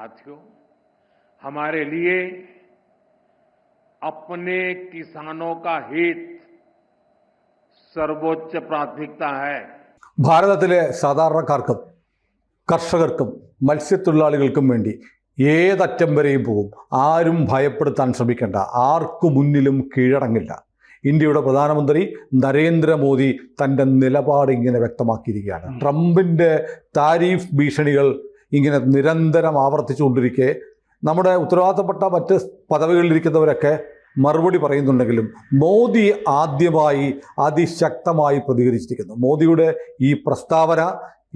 साथियों, हमारे लिए अपने किसानों का हित सर्वोच्च प्राथमिकता है. ഭാരതത്തിലെ സാധാരണക്കാർക്കും കർഷകർക്കും മത്സ്യത്തൊഴിലാളികൾക്കും വേണ്ടി ഏതറ്റം വരെയും പോകും. ആരും ഭയപ്പെടുത്താൻ ശ്രമിക്കേണ്ട. ആർക്കു മുന്നിലും കീഴടങ്ങില്ല. ഇന്ത്യയുടെ പ്രധാനമന്ത്രി നരേന്ദ്രമോദി തൻ്റെ നിലപാട് ഇങ്ങനെ വ്യക്തമാക്കിയിരിക്കുകയാണ്. ട്രംപിൻ്റെ താരിഫ് ഭീഷണികൾ ഇങ്ങനെ നിരന്തരം ആവർത്തിച്ചുകൊണ്ടിരിക്കെ നമ്മുടെ ഉത്തരവാദിത്തപ്പെട്ട മറ്റ് പദവികളിലിരിക്കുന്നവരൊക്കെ മറുപടി പറയുന്നുണ്ടെങ്കിലും മോദി ആദ്യമായി അതിശക്തമായി പ്രതികരിച്ചിരിക്കുന്നു. മോദിയുടെ ഈ പ്രസ്താവന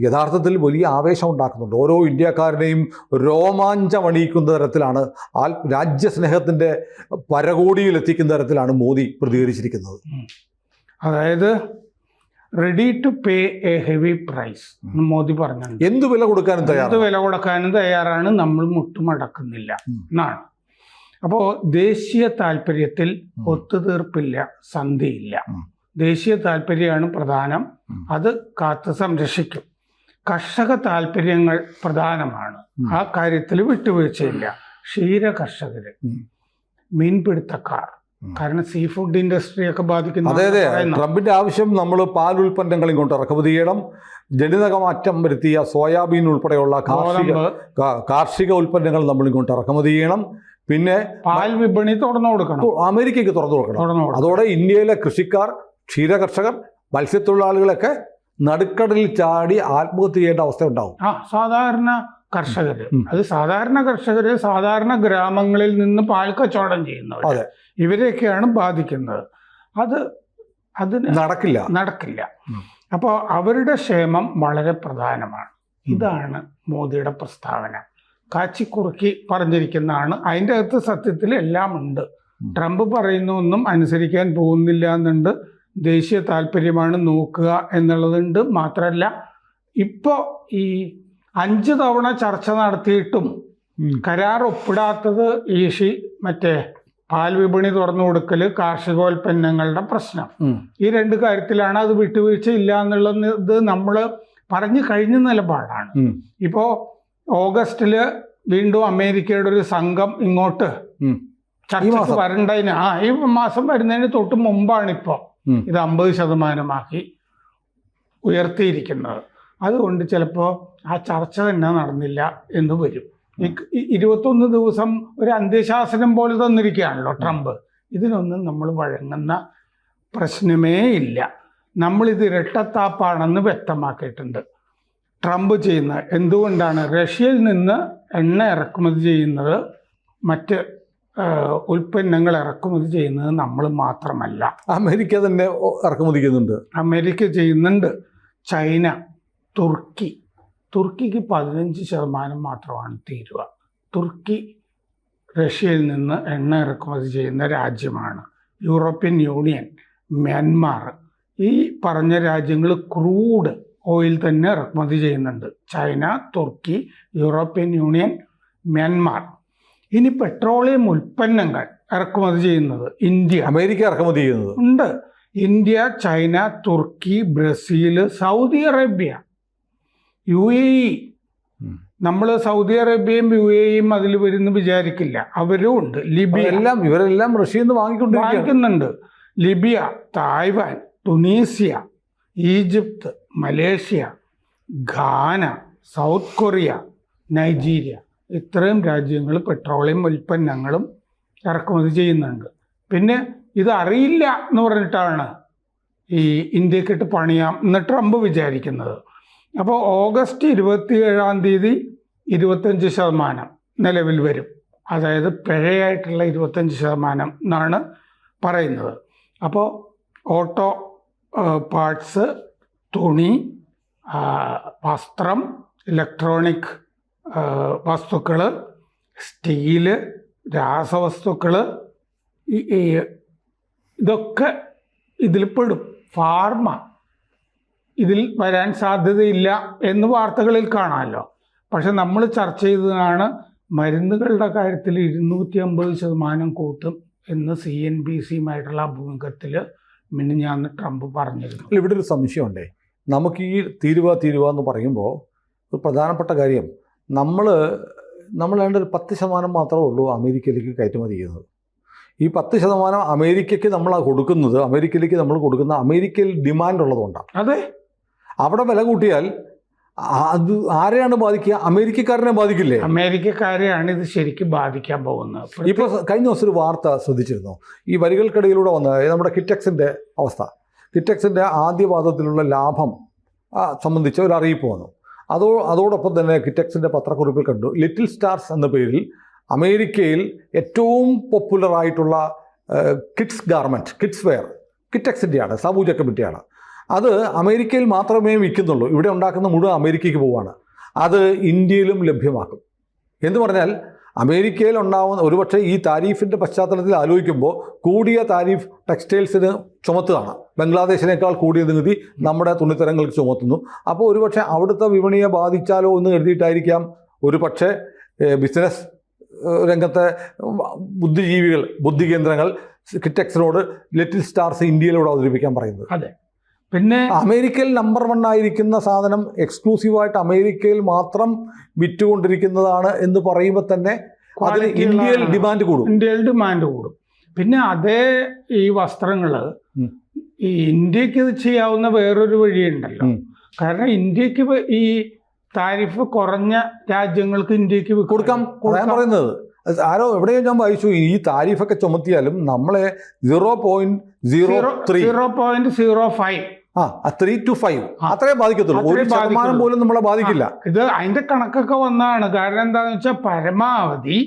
യഥാർത്ഥത്തിൽ വലിയ ആവേശം ഉണ്ടാക്കുന്നുണ്ട്. ഓരോ ഇന്ത്യക്കാരനെയും രോമാഞ്ചമണിയിക്കുന്ന തരത്തിലാണ്, രാജ്യസ്നേഹത്തിൻ്റെ പരകോടിയിൽ എത്തിക്കുന്ന തരത്തിലാണ് മോദി പ്രതികരിച്ചിരിക്കുന്നത്. അതായത് ready to pay a heavy price Modi പറഞ്ഞു. എന്ത് വില കൊടുക്കാനും തയ്യാറാണ്, നമ്മൾ മുട്ടുമടക്കുന്നില്ല എന്നാണ്. അപ്പോൾ ദേശീയ താല്പര്യത്തിൽ ഒത്തുതീർപ്പില്ല, സന്ധിയില്ല. ദേശീയ താല്പര്യമാണ് പ്രധാനം, അത് കാത്തു സംരക്ഷിക്കും. കർഷക താല്പര്യങ്ങൾ പ്രധാനമാണ്, ആ കാര്യത്തിൽ വിട്ടുവീഴ്ചയില്ല. ക്ഷീര കർഷകര്, മീൻപിടുത്തക്കാർ, കാരണം സീ ഫുഡ് ഇൻഡസ്ട്രിയൊക്കെ ബാധിക്കുന്ന. അതെ, ട്രംപിന്റെ ആവശ്യം നമ്മൾ പാൽ ഉൽപ്പന്നങ്ങൾ ഇങ്ങോട്ട് ഇറക്കുമതി ചെയ്യണം. ജനിതകമാറ്റം വരുത്തിയ സോയാബീൻ ഉൾപ്പെടെയുള്ള കാർഷിക ഉൽപ്പന്നങ്ങൾ നമ്മൾ ഇങ്ങോട്ട് ഇറക്കുമതി ചെയ്യണം. പിന്നെ പാൽ വിപണി തുറന്നു കൊടുക്കണം, അമേരിക്കയ്ക്ക് തുറന്നു കൊടുക്കണം. അതോടെ ഇന്ത്യയിലെ കൃഷിക്കാർ, ക്ഷീര കർഷകർ, മത്സ്യത്തൊഴിലാളികളൊക്കെ നടുക്കടലിൽ ചാടി ആത്മഹത്യ ചെയ്യേണ്ട അവസ്ഥ ഉണ്ടാവും. സാധാരണ കർഷകര്, അത് സാധാരണ കർഷകര്, സാധാരണ ഗ്രാമങ്ങളിൽ നിന്ന് പാൽ കച്ചവടം ചെയ്യുന്നവർ, ഇവരെയൊക്കെയാണ് ബാധിക്കുന്നത്. അതിന് നടക്കില്ല. അപ്പോൾ അവരുടെ ക്ഷേമം വളരെ പ്രധാനമാണ്. ഇതാണ് മോദിയുടെ പ്രസ്താവന. കാച്ചിക്കുറുക്കി പറഞ്ഞിരിക്കുന്നതാണ്. അതിൻ്റെ അകത്ത് സത്യത്തിൽ എല്ലാം ഉണ്ട്. ട്രംപ് പറയുന്നൊന്നും അനുസരിക്കാൻ പോകുന്നില്ല എന്നുണ്ട്. ദേശീയ താല്പര്യമാണ് നോക്കുക എന്നുള്ളതുണ്ട്. മാത്രമല്ല, ഇപ്പോൾ ഈ 5 തവണ ചർച്ച നടത്തിയിട്ടും കരാർ ഒപ്പിടാത്തത് മറ്റേ പാൽ വിപണി തുറന്നു കൊടുക്കൽ, കാർഷികോൽപ്പന്നങ്ങളുടെ പ്രശ്നം, ഈ 2 കാര്യത്തിലാണ്. അത് വിട്ടുവീഴ്ച ഇല്ല എന്നുള്ളത് നമ്മൾ പറഞ്ഞു കഴിഞ്ഞ നിലപാടാണ്. ഇപ്പോൾ ഓഗസ്റ്റില് വീണ്ടും അമേരിക്കയുടെ ഒരു സംഘം ഇങ്ങോട്ട് ചർച്ചയ്ക്ക് വരണ്ടതിന് ഈ മാസം വരുന്നതിന് തൊട്ട് മുമ്പാണ് ഇപ്പോൾ ഇത് 50% ഉയർത്തിയിരിക്കുന്നത്. അതുകൊണ്ട് ചിലപ്പോൾ ആ ചർച്ച തന്നെ നടന്നില്ല എന്ന് വരും. 21 ദിവസം ഒരു അന്ത്യശാസനം പോലെ തന്നിരിക്കുകയാണല്ലോ ട്രംപ്. ഇതിനൊന്നും നമ്മൾ വഴങ്ങുന്ന പ്രശ്നമേ ഇല്ല. നമ്മളിത് ഇരട്ടത്താപ്പാണെന്ന് വ്യക്തമാക്കിയിട്ടുണ്ട്. ട്രംപ് ചെയ്യുന്നത് എന്തുകൊണ്ടാണ്? റഷ്യയിൽ നിന്ന് എണ്ണ ഇറക്കുമതി ചെയ്യുന്നത്, മറ്റ് ഉൽപ്പന്നങ്ങൾ ഇറക്കുമതി ചെയ്യുന്നത് നമ്മൾ മാത്രമല്ല, അമേരിക്ക തന്നെ ഇറക്കുമതി ചെയ്യുന്നുണ്ട്. അമേരിക്ക ചെയ്യുന്നുണ്ട്. ചൈന, തുർക്കിക്ക് 15% മാത്രമാണ് തീരുവ. തുർക്കി റഷ്യയിൽ നിന്ന് എണ്ണ ഇറക്കുമതി ചെയ്യുന്ന രാജ്യമാണ്. യൂറോപ്യൻ യൂണിയൻ, മ്യാൻമാർ, ഈ പറഞ്ഞ രാജ്യങ്ങൾ ക്രൂഡ് ഓയിൽ തന്നെ ഇറക്കുമതി ചെയ്യുന്നുണ്ട്. ചൈന, തുർക്കി, യൂറോപ്യൻ യൂണിയൻ, മ്യാൻമാർ. ഇനി പെട്രോളിയം ഉൽപ്പന്നങ്ങൾ ഇറക്കുമതി ചെയ്യുന്നത് ഇന്ത്യ, അമേരിക്ക ഇറക്കുമതി ചെയ്യുന്നത് ഉണ്ട്. ഇന്ത്യ, ചൈന, തുർക്കി, ബ്രസീൽ, സൗദി അറേബ്യ, UAE. നമ്മൾ സൗദി അറേബ്യയും UAEയും അതിൽ വരുന്നു വിചാരിക്കില്ല, അവരും ഉണ്ട്. ലിബിയ, ഇവരെല്ലാം റഷ്യയിൽ നിന്ന് വാങ്ങിക്കുന്നുണ്ട്. Libya, Taiwan, Tunisia, Egypt, Malaysia, Ghana, South Korea, Nigeria, ഇത്രയും രാജ്യങ്ങൾ പെട്രോളിയം ഉൽപ്പന്നങ്ങളും ഇറക്കുമതി ചെയ്യുന്നുണ്ട്. പിന്നെ ഇത് അറിയില്ല എന്ന് പറഞ്ഞിട്ടാണ് ഈ ഇന്ത്യക്കിട്ട് പണിയാം എന്ന് ട്രംപ് വിചാരിക്കുന്നത്. അപ്പോൾ ഓഗസ്റ്റ് 27 25% നിലവിൽ വരും. അതായത് പിഴയായിട്ടുള്ള 25% എന്നാണ് പറയുന്നത്. അപ്പോൾ ഓട്ടോ പാർട്സ്, തുണി, വസ്ത്രം, ഇലക്ട്രോണിക് വസ്തുക്കൾ, സ്റ്റീല്, രാസവസ്തുക്കൾ, ഇതൊക്കെ ഇതിൽ പെടും. ഫാർമ ഇതിൽ വരാൻ സാധ്യതയില്ല എന്ന് വാർത്തകളിൽ കാണാമല്ലോ. പക്ഷെ നമ്മൾ ചർച്ച ചെയ്തതാണ് മരുന്നുകളുടെ കാര്യത്തിൽ 250% കൂട്ടും എന്ന് CNBC-യുമായിട്ടുള്ള അഭിമുഖത്തിൽ മിനിഞ്ഞാന്ന് ട്രംപ് പറഞ്ഞിരുന്നു. ഇവിടെ ഒരു സംശയമുണ്ടേ. നമുക്ക് ഈ തീരുവ എന്ന് പറയുമ്പോൾ ഒരു പ്രധാനപ്പെട്ട കാര്യം, നമ്മൾ നമ്മൾ വേണ്ട ഒരു 10% മാത്രമേ ഉള്ളൂ അമേരിക്കയിലേക്ക് കയറ്റുമതി ചെയ്യുന്നത്. ഈ 10% അമേരിക്കയ്ക്ക് നമ്മൾ കൊടുക്കുന്നത്, അമേരിക്കയിലേക്ക് നമ്മൾ കൊടുക്കുന്ന അമേരിക്കയിൽ ഡിമാൻഡ് ഉള്ളതുകൊണ്ടാണ്. അതെ, അവിടെ വില കൂട്ടിയാൽ അത് ആരെയാണ് ബാധിക്കുക? അമേരിക്കക്കാരനെ ബാധിക്കില്ലേ? അമേരിക്കക്കാരെയാണ് ഇത് ശരിക്കും ബാധിക്കാൻ പോകുന്നത്. ഇപ്പോൾ കഴിഞ്ഞ ദിവസം ഒരു വാർത്ത ശ്രദ്ധിച്ചിരുന്നു. ഈ വരികൾക്കിടയിലൂടെ വന്ന നമ്മുടെ കിറ്റക്സിൻ്റെ അവസ്ഥ. കിറ്റക്സിൻ്റെ ആദ്യ പാദത്തിലുള്ള ലാഭം സംബന്ധിച്ച ഒരു അറിയിപ്പ് വന്നു. അതോടൊപ്പം തന്നെ കിറ്റക്സിൻ്റെ പത്രക്കുറിപ്പിൽ കണ്ടു, ലിറ്റിൽ സ്റ്റാർസ് എന്ന പേരിൽ അമേരിക്കയിൽ ഏറ്റവും പോപ്പുലറായിട്ടുള്ള കിഡ്സ് ഗാർമെൻറ്റ്, കിഡ്സ് വെയർ കിറ്റക്സിൻ്റെയാണ്, സാബു ജക്കബിൻ്റെയാണ്. അത് അമേരിക്കയിൽ മാത്രമേ വിൽക്കുന്നുള്ളൂ. ഇവിടെ ഉണ്ടാക്കുന്ന മുഴുവൻ അമേരിക്കയ്ക്ക് പോവുകയാണ്. അത് ഇന്ത്യയിലും ലഭ്യമാക്കും എന്ന് പറഞ്ഞാൽ അമേരിക്കയിൽ ഉണ്ടാവുന്ന ഒരുപക്ഷെ ഈ താരീഫിൻ്റെ പശ്ചാത്തലത്തിൽ ആലോചിക്കുമ്പോൾ കൂടിയ താരീഫ് ടെക്സ്റ്റൈൽസിന് ചുമത്തുകയാണ്. ബംഗ്ലാദേശിനേക്കാൾ കൂടിയ നികുതി നമ്മുടെ തുണിത്തരങ്ങൾക്ക് ചുമത്തുന്നു. അപ്പോൾ ഒരുപക്ഷെ അവിടുത്തെ വിപണിയെ ബാധിച്ചാലോ എന്ന് കരുതിയിട്ടായിരിക്കാം ഒരുപക്ഷെ ബിസിനസ് രംഗത്തെ ബുദ്ധിജീവികൾ, ബുദ്ധികേന്ദ്രങ്ങൾ കിറ്റക്സിനോട് ലിറ്റിൽ സ്റ്റാർസ് ഇന്ത്യയിലൂടെ അവതരിപ്പിക്കാൻ പറയുന്നത്. അതെ, പിന്നെ അമേരിക്കയിൽ നമ്പർ 1 ആയിരിക്കുന്ന സാധനം എക്സ്ക്ലൂസീവായിട്ട് അമേരിക്കയിൽ മാത്രം വിറ്റുകൊണ്ടിരിക്കുന്നതാണ് എന്ന് പറയുമ്പോൾ തന്നെ അതിന് ഇന്ത്യയിൽ ഡിമാൻഡ് കൂടും. പിന്നെ അതേ ഈ വസ്ത്രങ്ങൾ ഈ ഇന്ത്യക്ക് ഇത് ചെയ്യാവുന്ന വേറൊരു വഴിയുണ്ടല്ലോ. കാരണം ഇന്ത്യക്ക് ഈ താരിഫ് കുറഞ്ഞ രാജ്യങ്ങൾക്ക് ഇന്ത്യക്ക് കൊടുക്കാം. ഞാൻ പറയുന്നത് ആരോ എവിടെയോ ഞാൻ വായിച്ചു, ഈ താരിഫൊക്കെ ചുമത്തിയാലും നമ്മളെ 0.05 3 to 5 അത്രേ ബാധിക്കത്തുള്ളൂ. 1% പോലും നമ്മളെ ബാധിക്കില്ല. ഇത് അതിന്റെ കണക്കൊക്കെ വന്നതാണ്. കാരണം എന്താന്ന് വെച്ചാൽ പരമാവധി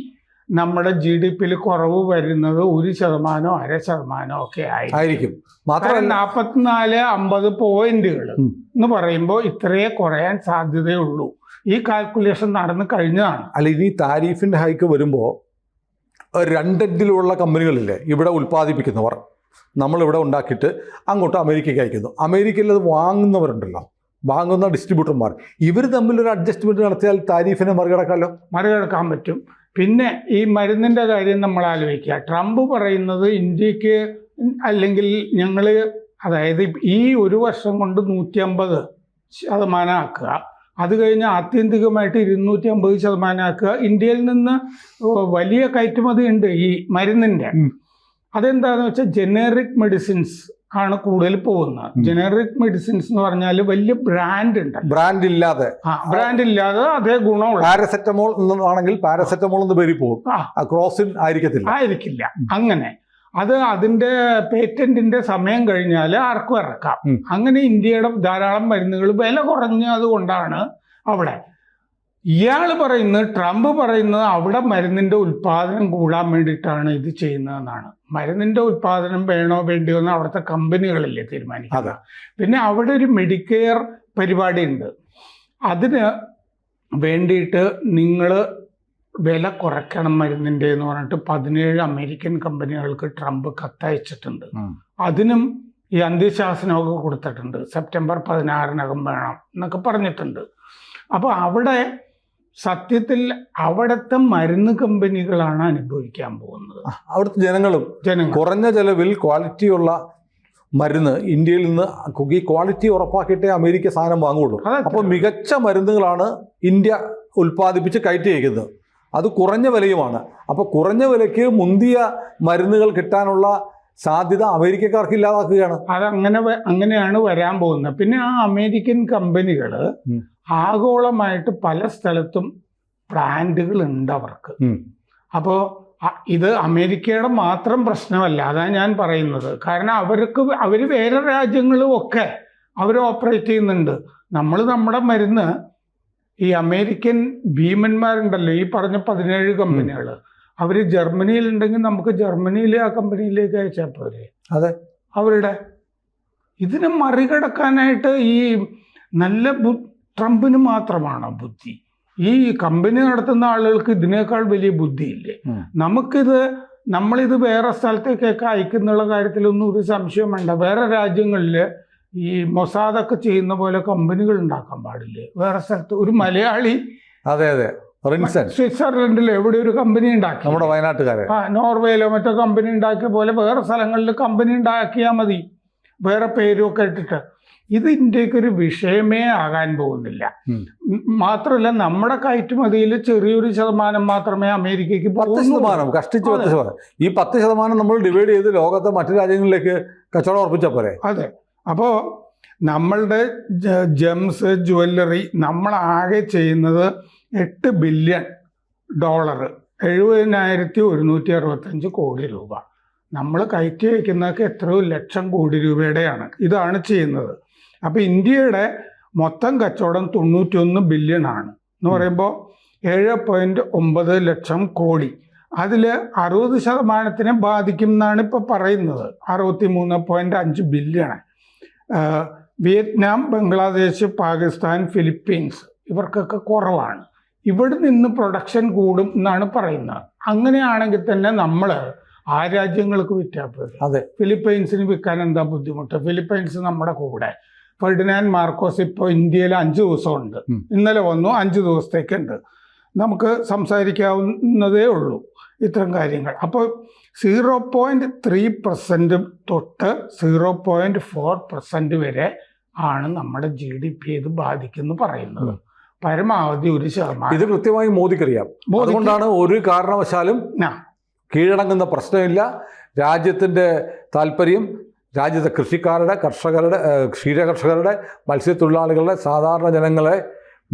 നമ്മുടെ GDP-യിൽ കുറവ് വരുന്നത് 1%, 0.5% ഒക്കെ ആയിരിക്കും. മാത്രമല്ല 44-50 പോയിന്റുകൾ എന്ന് പറയുമ്പോൾ ഇത്രയേ കുറയാൻ സാധ്യതയുള്ളൂ. ഈ കാൽക്കുലേഷൻ നടന്നു കഴിഞ്ഞതാണ്. അല്ല, ഇനി താരിഫിൻ്റെ ഹൈക്ക് വരുമ്പോൾ 2 എൻഡിലുള്ള കമ്പനികളില്ലേ ഇവിടെ ഉൽപ്പാദിപ്പിക്കുന്നവർ, നമ്മളിവിടെ ഉണ്ടാക്കിയിട്ട് അങ്ങോട്ട് അമേരിക്കയ്ക്ക് അയക്കുന്നു. അമേരിക്കയിൽ അത് വാങ്ങുന്നവരുണ്ടല്ലോ, വാങ്ങുന്ന ഡിസ്ട്രിബ്യൂട്ടർമാർ, ഇവർ തമ്മിലൊരു അഡ്ജസ്റ്റ്മെൻറ്റ് നടത്തിയാൽ താരിഫിനെ മറികടക്കാൻ പറ്റും. പിന്നെ ഈ മരുന്നിൻ്റെ കാര്യം നമ്മൾ ആലോചിക്കുക. ട്രംപ് പറയുന്നത് ഇന്ത്യക്ക് അല്ലെങ്കിൽ ഞങ്ങൾ, അതായത് ഈ ഒരു വർഷം കൊണ്ട് 150% ആക്കുക, അത് കഴിഞ്ഞ് ആത്യന്തികമായിട്ട് 250% ആക്കുക. ഇന്ത്യയിൽ നിന്ന് വലിയ കയറ്റുമതി ഉണ്ട് ഈ മരുന്നിൻ്റെ. അതെന്താണെന്ന് വെച്ചാൽ ജനറിക് മെഡിസിൻസ് ആണ് കൂടുതൽ പോകുന്നത്. ജനറിക് മെഡിസിൻസ് എന്ന് പറഞ്ഞാൽ വലിയ ബ്രാൻഡ് ഉണ്ട്, ബ്രാൻഡ് ഇല്ലാതെ അതേ ഗുണമുള്ള പാരസെറ്റമോൾ എന്നാണെങ്കിൽ പാരസെറ്റമോൾ എന്ന് പേര് പോകും, ക്രോസിൻ ആയിരിക്കില്ല. അങ്ങനെ അത് അതിന്റെ പേറ്റന്റിന്റെ സമയം കഴിഞ്ഞാൽ ആർക്കും ഇറക്കാം. അങ്ങനെ ഇന്ത്യയുടെ ധാരാളം മരുന്നുകൾ വില കുറഞ്ഞത് കൊണ്ടാണ് അവിടെ. ട്രംപ് പറയുന്നത് അവിടെ മരുന്നിന്റെ ഉൽപാദനം കൂടാൻ വേണ്ടിയിട്ടാണ് ഇത് ചെയ്യുന്നതെന്നാണ്. മരുന്നിന്റെ ഉൽപാദനം വേണോ വേണ്ടിയോ എന്ന് അവിടുത്തെ കമ്പനികളല്ലേ തീരുമാനിക്കുക. പിന്നെ അവിടെ ഒരു മെഡിക്കെയർ പരിപാടി ഉണ്ട്. അതിന് വേണ്ടിയിട്ട് നിങ്ങൾ വില കുറയ്ക്കണം മരുന്നിൻ്റെ എന്ന് പറഞ്ഞിട്ട് 17 അമേരിക്കൻ കമ്പനികൾക്ക് ട്രംപ് കത്തയച്ചിട്ടുണ്ട്. അതിനും ഈ അന്ത്യശാസനമൊക്കെ കൊടുത്തിട്ടുണ്ട്. സെപ്റ്റംബർ 16 വേണം എന്നൊക്കെ പറഞ്ഞിട്ടുണ്ട്. അപ്പോൾ അവിടെ സത്യത്തിൽ അവിടുത്തെ മരുന്ന് കമ്പനികളാണ് അനുഭവിക്കാൻ പോകുന്നത്. അവിടുത്തെ ജനങ്ങൾ കുറഞ്ഞ ചെലവിൽ ക്വാളിറ്റിയുള്ള മരുന്ന് ഇന്ത്യയിൽ നിന്ന് ഈ ക്വാളിറ്റി ഉറപ്പാക്കിയിട്ടേ അമേരിക്ക സാധനം വാങ്ങുള്ളൂ. അപ്പോൾ മികച്ച മരുന്നുകളാണ് ഇന്ത്യ ഉൽപ്പാദിപ്പിച്ച് കയറ്റി അയക്കുന്നത്. അത് കുറഞ്ഞ വിലയുമാണ്. അപ്പോൾ കുറഞ്ഞ വിലയ്ക്ക് മുന്തിയ മരുന്നുകൾ കിട്ടാനുള്ള സാധ്യത അമേരിക്കക്കാർക്ക് ഇല്ലാതാക്കുകയാണ്. അങ്ങനെയാണ് വരാൻ പോകുന്നത്. പിന്നെ ആ അമേരിക്കൻ കമ്പനികൾ ആഗോളമായിട്ട് പല സ്ഥലത്തും പ്ലാന്റുകൾ ഉണ്ട് അവർക്ക്. അപ്പോൾ ഇത് അമേരിക്കയുടെ മാത്രം പ്രശ്നമല്ല, അതാണ് ഞാൻ പറയുന്നത്. കാരണം അവർ വേറെ രാജ്യങ്ങളും ഒക്കെ അവർ ഓപ്പറേറ്റ് ചെയ്യുന്നുണ്ട്. നമ്മുടെ മരുന്ന് ഈ അമേരിക്കൻ ഭീമന്മാരുണ്ടല്ലോ, ഈ പറഞ്ഞ 17 കമ്പനികൾ, അവർ ജർമ്മനിയിലുണ്ടെങ്കിൽ നമുക്ക് ജർമ്മനിയിൽ ആ കമ്പനിയിലേക്ക് അയച്ചാൽ പോരെ. അതെ, അവരുടെ ഇതിനെ മറികടക്കാനായിട്ട് ഈ നല്ല ട്രംപിന് മാത്രമാണോ ബുദ്ധി? ഈ കമ്പനി നടത്തുന്ന ആളുകൾക്ക് ഇതിനേക്കാൾ വലിയ ബുദ്ധിയില്ലേ? നമ്മളിത് വേറെ സ്ഥലത്തേക്കൊക്കെ അയക്കുന്നുള്ള കാര്യത്തിലൊന്നും ഒരു സംശയം വേണ്ട. വേറെ രാജ്യങ്ങളിൽ ഈ മൊസാദൊക്കെ ചെയ്യുന്ന പോലെ കമ്പനികൾ ഉണ്ടാക്കാൻ പാടില്ലേ? വേറെ സ്ഥലത്ത് ഒരു മലയാളി സ്വിറ്റ്സർലൻഡിൽ എവിടെ ഒരു കമ്പനി ഉണ്ടാക്കി, നമ്മുടെ വയനാട്ടുകാരെ നോർവേയിലോ മറ്റോ കമ്പനി ഉണ്ടാക്കിയ പോലെ വേറെ സ്ഥലങ്ങളിൽ കമ്പനി ഉണ്ടാക്കിയാൽ മതി, വേറെ പേരും ഒക്കെ ഇട്ടിട്ട്. ഇത് ഇന്ത്യക്കൊരു വിഷയമേ ആകാൻ പോകുന്നില്ല. മാത്രമല്ല നമ്മുടെ കയറ്റുമതിയിൽ ചെറിയൊരു ശതമാനം മാത്രമേ അമേരിക്കയ്ക്ക് 10%, കഷ്ടിച്ച് 10%. ഈ 10% നമ്മൾ ഡിവൈഡ് ചെയ്ത് ലോകത്തെ മറ്റു രാജ്യങ്ങളിലേക്ക് കച്ചവടം ഉറപ്പിച്ച പോലെ. അതെ. അപ്പോൾ നമ്മളുടെ ജെംസ് ജ്വല്ലറി നമ്മൾ ആകെ ചെയ്യുന്നത് $8 ബില്യൺ, 70,165 കോടി രൂപ. നമ്മൾ കയറ്റി വയ്ക്കുന്നതൊക്കെ എത്രയോ ലക്ഷം കോടി രൂപയുടെയാണ്. ഇതാണ് ചെയ്യുന്നത്. അപ്പോൾ ഇന്ത്യയുടെ മൊത്തം കച്ചവടം 91 ബില്യൺ ആണ് എന്ന് പറയുമ്പോൾ 7.9 ലക്ഷം കോടി. അതിൽ 60% ബാധിക്കും എന്നാണ് ഇപ്പോൾ പറയുന്നത്. 63.5 billion. Vietnam, Bangladesh, Pakistan, Philippines ഇവർക്കൊക്കെ കുറവാണ്. ഇവിടെ നിന്ന് പ്രൊഡക്ഷൻ കൂടും എന്നാണ് പറയുന്നത്. അങ്ങനെയാണെങ്കിൽ തന്നെ നമ്മൾ ആ രാജ്യങ്ങൾക്ക് വിറ്റാൽ പോയി. അതെ, ഫിലിപ്പൈൻസിന് വിൽക്കാൻ എന്താ ബുദ്ധിമുട്ട്? ഫിലിപ്പൈൻസ് നമ്മുടെ കൂടെ. ഫെർഡിനാൻഡ് മാർക്കോസ് ഇപ്പോൾ ഇന്ത്യയിൽ 5 ദിവസമുണ്ട്. ഇന്നലെ വന്നു, 5 ദിവസത്തേക്കുണ്ട്. നമുക്ക് സംസാരിക്കാവുന്നതേ ഉള്ളൂ ഇത്തരം കാര്യങ്ങൾ. അപ്പോൾ 0.3% തൊട്ട് 0.4% വരെ ആണ് നമ്മുടെ GDP ഇത് ബാധിക്കുന്നു പറയുന്നത്. പരമാവധി 1%. ഇത് കൃത്യമായി മോദിക്കറിയാം. അതുകൊണ്ടാണ് ഒരു കാരണവശാലും കീഴടങ്ങുന്ന പ്രശ്നമില്ല. രാജ്യത്തിൻ്റെ താല്പര്യം, രാജ്യത്തെ കൃഷിക്കാരുടെ, കർഷകരുടെ, ക്ഷീരകർഷകരുടെ, മത്സ്യത്തൊഴിലാളികളുടെ, സാധാരണ ജനങ്ങളെ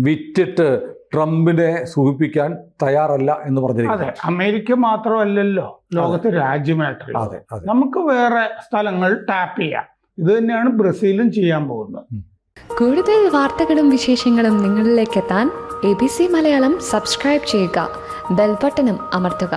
വിറ്റിട്ട് ട്രംപിനെ സൂചിപ്പിക്കാൻ തയ്യാറല്ല എന്ന് പറഞ്ഞിരിക്കുന്നു. അതെ, അമേരിക്ക മാത്രമല്ലല്ലോ ലോകത്തെ രാജ്യമായിട്ടുള്ളത്. അതെ, അതെ. നമുക്ക് വേറെ സ്ഥലങ്ങൾ ടാപ്പ് ചെയ്യാം. ഇത് തന്നെയാണ് ബ്രസീലും ചെയ്യാൻ പോകുന്നത്. കൂടുതൽ വാർത്തകളും വിശേഷങ്ങളും നിങ്ങളിലേക്ക് എത്താൻ ABC മലയാളം സബ്സ്ക്രൈബ് ചെയ്യുക, ബെൽ ബട്ടണും അമർത്തുക.